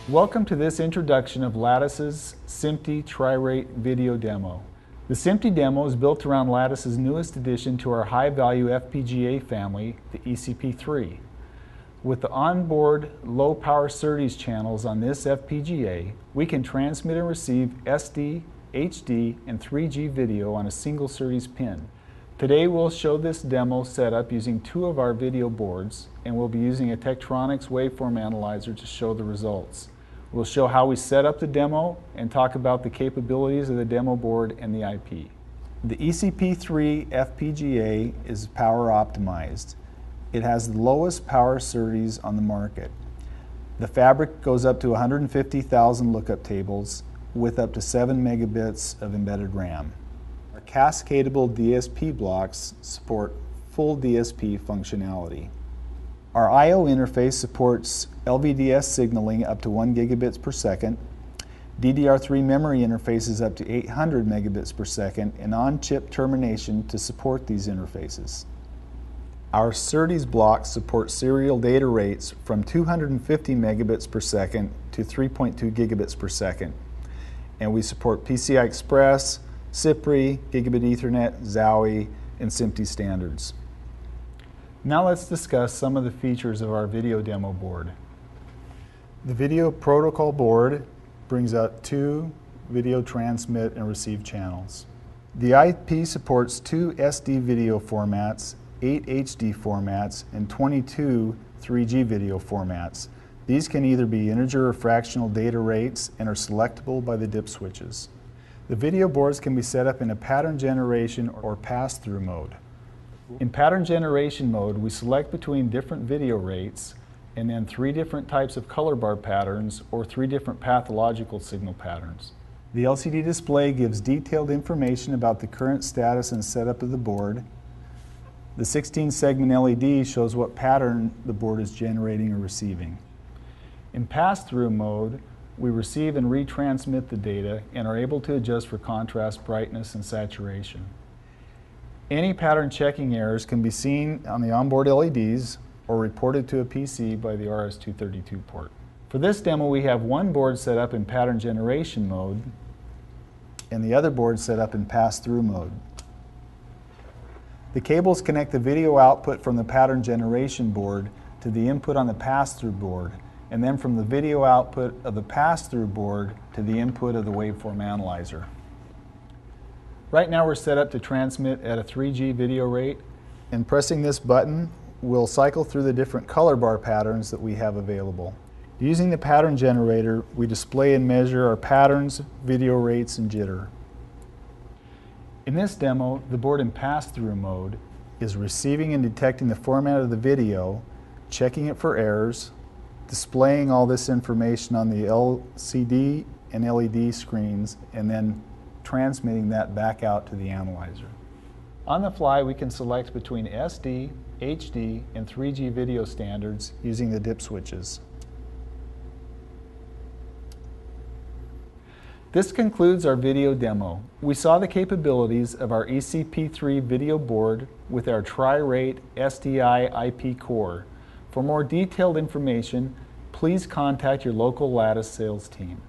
Welcome to this introduction of Lattice's SMPTE Tri-Rate video demo. The SMPTE demo is built around Lattice's newest addition to our high-value FPGA family, the ECP3. With the onboard low-power SerDes channels on this FPGA, we can transmit and receive SD, HD, and 3G video on a single SerDes pin. Today we'll show this demo setup using two of our video boards, and we'll be using a Tektronix waveform analyzer to show the results. We'll show how we set up the demo and talk about the capabilities of the demo board and the IP. The ECP3 FPGA is power optimized. It has the lowest power SerDes on the market. The fabric goes up to 150,000 lookup tables with up to 7 megabits of embedded RAM. Our cascadable DSP blocks support full DSP functionality. Our I/O interface supports LVDS signaling up to 1 gigabits per second, DDR3 memory interfaces up to 800 megabits per second, and on-chip termination to support these interfaces. Our SerDes blocks support serial data rates from 250 megabits per second to 3.2 gigabits per second. And we support PCI Express, CPRI, Gigabit Ethernet, XAUI, and SMPTE standards. Now let's discuss some of the features of our video demo board. The video protocol board brings out 2 video transmit and receive channels. The IP supports 2 SD video formats, 8 HD formats, and 22 3G video formats. These can either be integer or fractional data rates and are selectable by the dip switches. The video boards can be set up in a pattern generation or pass-through mode. In pattern generation mode, we select between different video rates and then 3 different types of color bar patterns or 3 different pathological signal patterns. The LCD display gives detailed information about the current status and setup of the board. The 16-segment LED shows what pattern the board is generating or receiving. In pass-through mode, we receive and retransmit the data and are able to adjust for contrast, brightness, and saturation. Any pattern checking errors can be seen on the onboard LEDs or reported to a PC by the RS-232 port. For this demo, we have one board set up in pattern generation mode and the other board set up in pass-through mode. The cables connect the video output from the pattern generation board to the input on the pass-through board, and then from the video output of the pass-through board to the input of the waveform analyzer. Right now we're set up to transmit at a 3G video rate, and pressing this button will cycle through the different color bar patterns that we have available. Using the pattern generator, we display and measure our patterns, video rates, and jitter. In this demo, the board in pass-through mode is receiving and detecting the format of the video, checking it for errors, displaying all this information on the LCD and LED screens, and then transmitting that back out to the analyzer. On the fly, we can select between SD, HD, and 3G video standards using the dip switches. This concludes our video demo. We saw the capabilities of our ECP3 video board with our Tri-Rate SDI IP core. For more detailed information, please contact your local Lattice sales team.